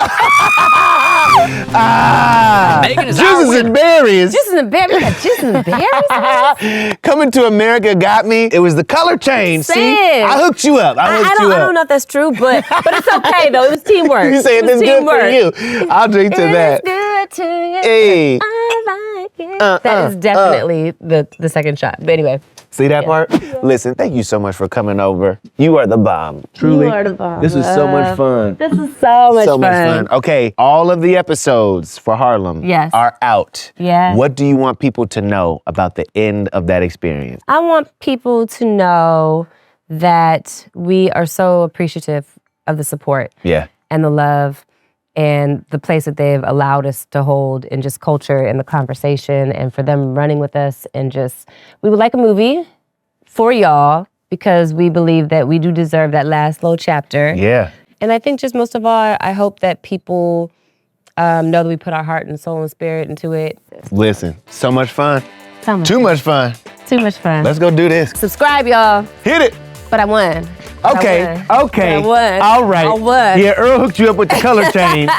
Megan is Juices our and berries. Juices and berries. You got juices and berries? Coming to America got me. It was the color change. See, Sam. I hooked you up. I don't know if that's true, but it's okay though. It was teamwork. You saying It was it's good for teamwork. you. I'll drink to that. It's good to you. Hey. I like it. That is definitely the second shot. But anyway. See that part? Listen, thank you so much for coming over. You are the bomb. Truly. You are the bomb. This was so much fun. This is so much So fun. much fun. Okay, all of the episodes for Harlem Yes. are out. Yeah. What do you want people to know about the end of that experience? I want people to know that we are so appreciative of the support Yeah. and the love and the place that they've allowed us to hold in just culture and the conversation, and for them running with us, and just, we would like a movie for y'all because we believe that we do deserve that last little chapter. Yeah. And I think just most of all, I hope that people know that we put our heart and soul and spirit into it. Listen, so much fun. So much Too much fun. Too much fun. Let's go do this. Subscribe, y'all. Hit it. But I won. Okay. I won. Okay. I won. All right. I won. Yeah, Earl hooked you up with the color change.